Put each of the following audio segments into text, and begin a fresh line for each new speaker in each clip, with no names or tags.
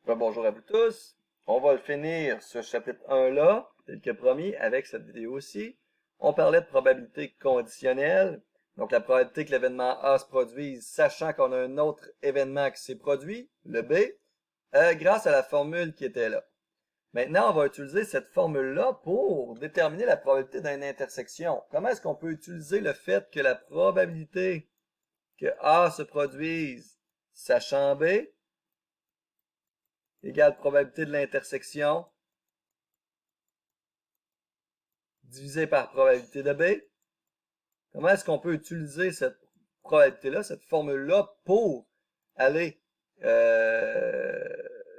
Bonjour à vous tous. On va finir ce chapitre 1-là, tel que promis, avec cette vidéo aussi. On parlait de probabilité conditionnelle. Donc, la probabilité que l'événement A se produise, sachant qu'on a un autre événement qui s'est produit, le B, grâce à la formule qui était là. Maintenant, on va utiliser cette formule-là pour déterminer la probabilité d'une intersection. Comment est-ce qu'on peut utiliser le fait que la probabilité que A se produise, sachant B, égale probabilité de l'intersection divisé par probabilité de B. Comment est-ce qu'on peut utiliser cette probabilité-là, cette formule-là, pour aller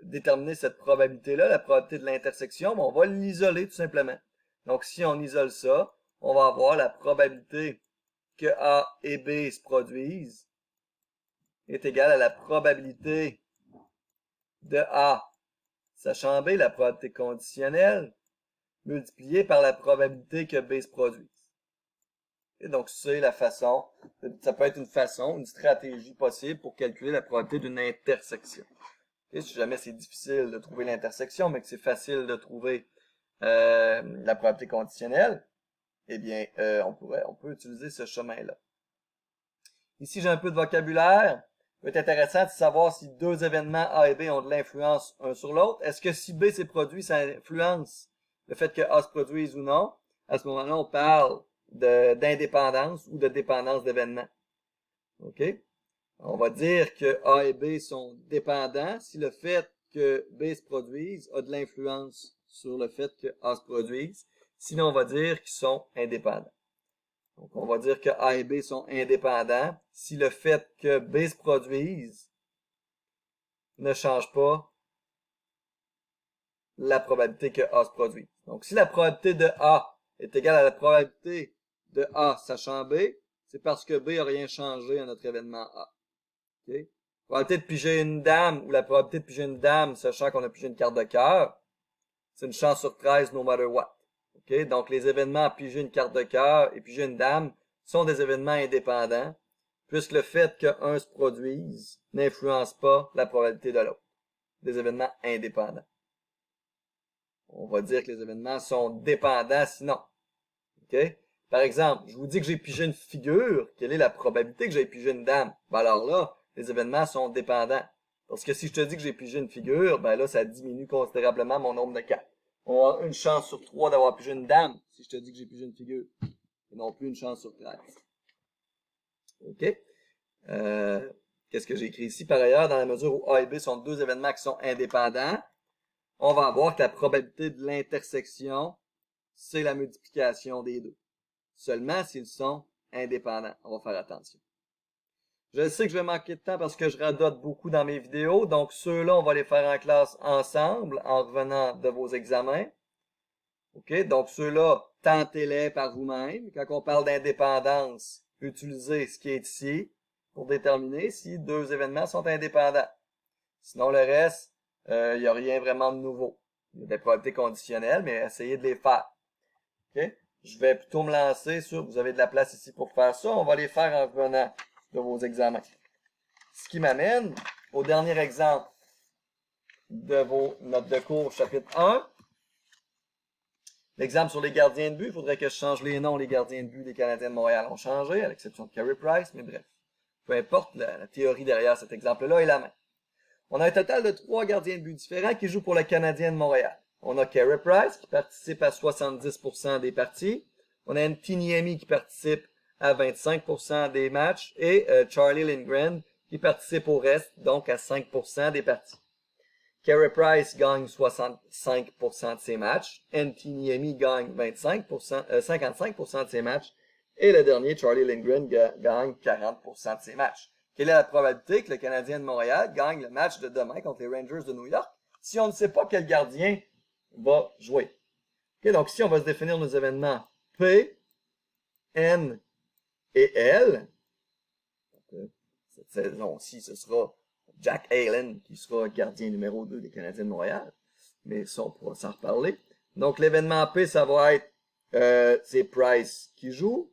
déterminer cette probabilité-là, la probabilité de l'intersection? On va l'isoler tout simplement. Donc, si on isole ça, on va avoir la probabilité que A et B se produisent est égale à la probabilité de A, sachant B, la probabilité conditionnelle, multiplié par la probabilité que B se produise. Et donc, c'est la façon, ça peut être une façon, une stratégie possible pour calculer la probabilité d'une intersection. Et si jamais c'est difficile de trouver l'intersection, mais que c'est facile de trouver la probabilité conditionnelle, eh bien, on peut utiliser ce chemin-là. Ici, j'ai un peu de vocabulaire. Il peut être intéressant de savoir si deux événements A et B ont de l'influence un sur l'autre. Est-ce que si B s'est produit, ça influence le fait que A se produise ou non? À ce moment-là, on parle d'indépendance ou de dépendance d'événements. OK? On va dire que A et B sont dépendants si le fait que B se produise a de l'influence sur le fait que A se produise. Sinon, on va dire qu'ils sont indépendants. Donc, on va dire que A et B sont indépendants si le fait que B se produise ne change pas la probabilité que A se produise. Donc, si la probabilité de A est égale à la probabilité de A sachant B, c'est parce que B n'a rien changé à notre événement A. Okay? Probabilité de piger une dame ou la probabilité de piger une dame sachant qu'on a pigé une carte de cœur, c'est une chance sur 13 no matter what. Okay? Donc, les événements piger une carte de cœur et piger une dame sont des événements indépendants, puisque le fait qu'un se produise n'influence pas la probabilité de l'autre. Des événements indépendants. On va dire que les événements sont dépendants sinon. Okay? Par exemple, je vous dis que j'ai pigé une figure, quelle est la probabilité que j'ai pigé une dame? Ben alors là, les événements sont dépendants. Parce que si je te dis que j'ai pigé une figure, ben là, ça diminue considérablement mon nombre de cas. On a une chance sur 3 d'avoir pigé une dame, si je te dis que j'ai pigé une figure. Et non plus une chance sur 13. OK? Qu'est-ce que j'ai écrit ici? Par ailleurs, dans la mesure où A et B sont deux événements qui sont indépendants, on va avoir que la probabilité de l'intersection, c'est la multiplication des deux. Seulement s'ils sont indépendants. On va faire attention. Je sais que je vais manquer de temps parce que je radote beaucoup dans mes vidéos, donc ceux-là, on va les faire en classe ensemble en revenant de vos examens. OK? Donc ceux-là, tentez-les par vous-même. Quand on parle d'indépendance, utilisez ce qui est ici pour déterminer si deux événements sont indépendants. Sinon, le reste, il n'y a rien vraiment de nouveau. Il y a des probabilités conditionnelles, mais essayez de les faire. OK? Je vais plutôt me lancer sur, vous avez de la place ici pour faire ça, on va les faire en revenant de vos examens. Ce qui m'amène au dernier exemple de vos notes de cours chapitre 1. L'exemple sur les gardiens de but, il faudrait que je change les noms. Les gardiens de but des Canadiens de Montréal ont changé, à l'exception de Carey Price, mais bref. Peu importe, la théorie derrière cet exemple-là est la même. On a un total de 3 gardiens de but différents qui jouent pour le Canadien de Montréal. On a Carey Price qui participe à 70% des parties. On a Ntiniemi qui participe à 25% des matchs et Charlie Lindgren qui participe au reste, donc à 5% des parties. Carey Price gagne 65% de ses matchs. Ntiniemi gagne 55% de ses matchs. Et le dernier, Charlie Lindgren, gagne 40% de ses matchs. Quelle est la probabilité que le Canadien de Montréal gagne le match de demain contre les Rangers de New York si on ne sait pas quel gardien va jouer? Okay, donc ici, on va se définir nos événements P, N et L. Cette saison-ci, ce sera Jack Allen qui sera gardien numéro 2 des Canadiens de Montréal. Mais ça, on pourra s'en reparler. Donc, l'événement P, ça va être c'est Price qui joue.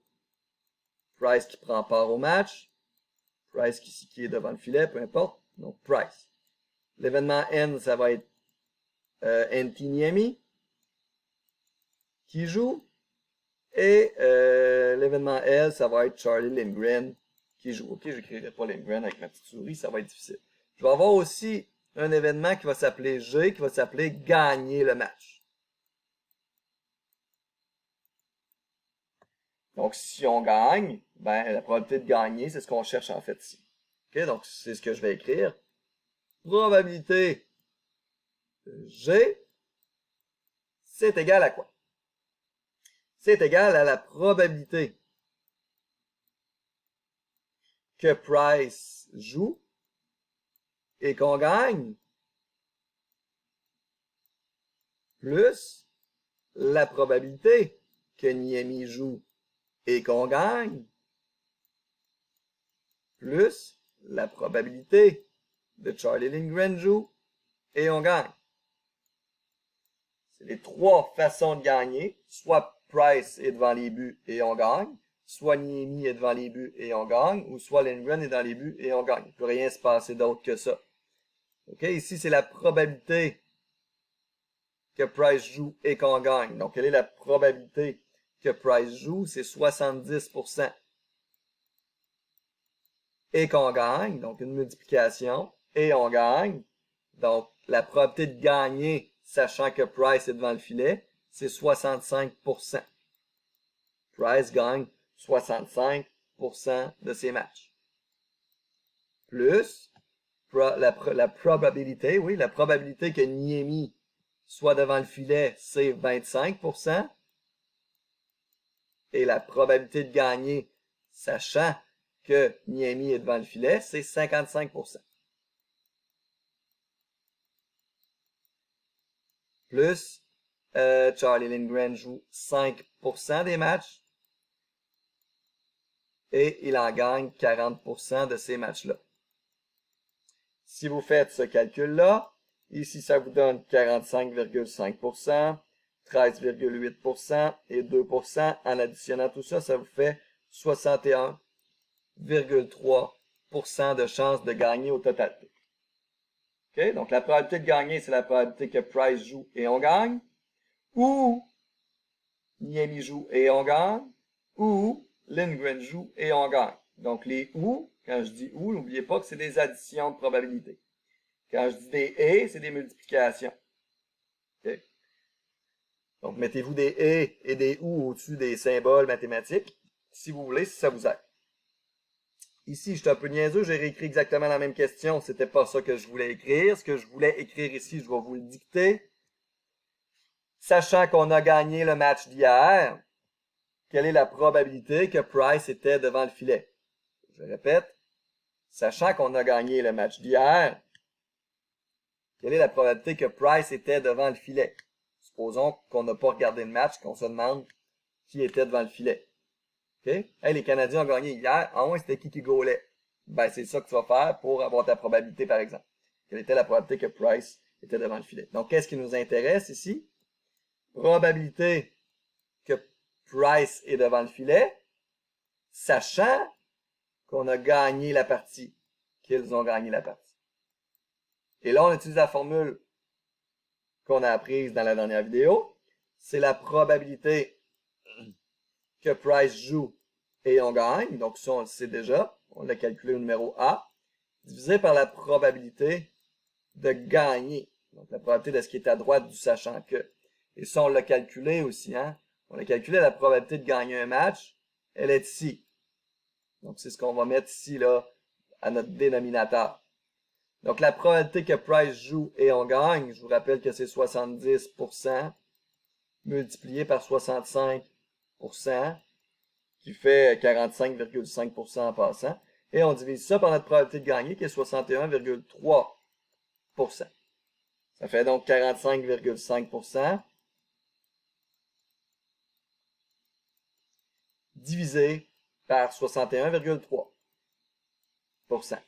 Price qui prend part au match. Price qui est devant le filet, peu importe. Donc, Price. L'événement N, ça va être NT Niemi qui joue. Et l'événement L, ça va être Charlie Lindgren qui joue. Ok, je n'écrirai pas Lindgren avec ma petite souris, ça va être difficile. Je vais avoir aussi un événement qui va s'appeler G, qui va s'appeler gagner le match. Donc, si on gagne, ben, la probabilité de gagner, c'est ce qu'on cherche en fait ici. Ok, donc c'est ce que je vais écrire. Probabilité de G, c'est égal à quoi? C'est égal à la probabilité que Price joue et qu'on gagne, plus la probabilité que Niemi joue et qu'on gagne, plus la probabilité de Charlie Lindgren joue et on gagne. C'est les trois façons de gagner. Soit Price est devant les buts et on gagne, soit Niemi est devant les buts et on gagne, ou soit Lindgren est dans les buts et on gagne. Il ne peut rien se passer d'autre que ça. Ok, ici c'est la probabilité que Price joue et qu'on gagne. Donc, quelle est la probabilité que Price joue? C'est 70%. Et qu'on gagne, donc une multiplication, et on gagne. Donc, la probabilité de gagner, sachant que Price est devant le filet, c'est 65%. Price gagne 65% de ses matchs. Plus la probabilité, oui, la probabilité que Niemi soit devant le filet, c'est 25%. Et la probabilité de gagner, sachant que Niemi est devant le filet, c'est 55%. Plus Charlie Lindgren joue 5% des matchs et il en gagne 40% de ces matchs-là. Si vous faites ce calcul-là, ici ça vous donne 45,5%, 13,8% et 2%. En additionnant tout ça, ça vous fait 61,3% de chance de gagner au total. OK? Donc la probabilité de gagner, c'est la probabilité que Price joue et on gagne, ou Niemi joue et on gagne, ou Lindgren joue et on gagne. Donc les ou, quand je dis ou, n'oubliez pas que c'est des additions de probabilité. Quand je dis des et, c'est des multiplications. Okay? Donc mettez-vous des et des ou au-dessus des symboles mathématiques, si vous voulez, si ça vous aide. Ici, je suis un peu niaiseux, j'ai réécrit exactement la même question, c'était pas ça que je voulais écrire. Ce que je voulais écrire ici, je vais vous le dicter. Sachant qu'on a gagné le match d'hier, quelle est la probabilité que Price était devant le filet? Je répète, sachant qu'on a gagné le match d'hier, quelle est la probabilité que Price était devant le filet? Supposons qu'on n'a pas regardé le match, qu'on se demande qui était devant le filet. OK? Hey, les Canadiens ont gagné hier, en moins c'était qui gaulait? Ben, c'est ça que tu vas faire pour avoir ta probabilité, par exemple. Quelle était la probabilité que Price était devant le filet? Donc, qu'est-ce qui nous intéresse ici? Probabilité que Price est devant le filet, sachant qu'on a gagné la partie, qu'ils ont gagné la partie. Et là, on utilise la formule qu'on a apprise dans la dernière vidéo. C'est la probabilité que Price joue et on gagne. Donc, ça, on le sait déjà. On l'a calculé au numéro A. Divisé par la probabilité de gagner. Donc, la probabilité de ce qui est à droite du sachant que. Et ça, on l'a calculé aussi, hein. On a calculé la probabilité de gagner un match. Elle est ici. Donc, c'est ce qu'on va mettre ici, là, à notre dénominateur. Donc, la probabilité que Price joue et on gagne, je vous rappelle que c'est 70% multiplié par 65%, qui fait 45,5% en passant. Et on divise ça par notre probabilité de gagner, qui est 61,3%. Ça fait donc 45,5% divisé par 61,3%.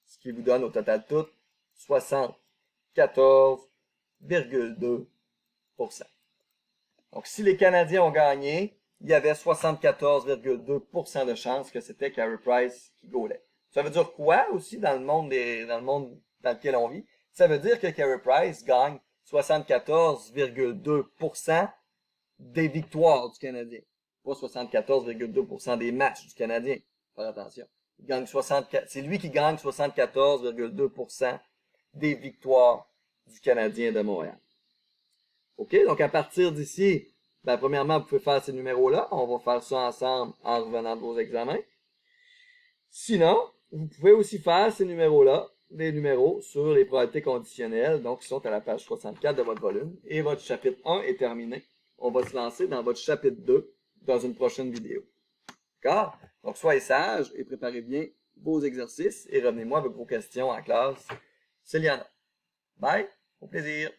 Ce qui vous donne au total tout 74,2%. Donc, si les Canadiens ont gagné, il y avait 74,2% de chances que c'était Carey Price qui gaulait. Ça veut dire quoi aussi dans le monde dans lequel on vit, ça veut dire que Carey Price gagne 74,2% des victoires du Canadien. Pas 74,2% des matchs du Canadien. Faire attention. C'est lui qui gagne 74,2% des victoires du Canadien de Montréal. OK? Donc, à partir d'ici, ben, premièrement, vous pouvez faire ces numéros-là. On va faire ça ensemble en revenant de vos examens. Sinon, vous pouvez aussi faire ces numéros-là, des numéros sur les probabilités conditionnelles, donc qui sont à la page 64 de votre volume. Et votre chapitre 1 est terminé. On va se lancer dans votre chapitre 2 dans une prochaine vidéo. D'accord? Donc, soyez sages et préparez bien vos exercices et revenez-moi avec vos questions en classe. C'est Liana. Bye! Au plaisir!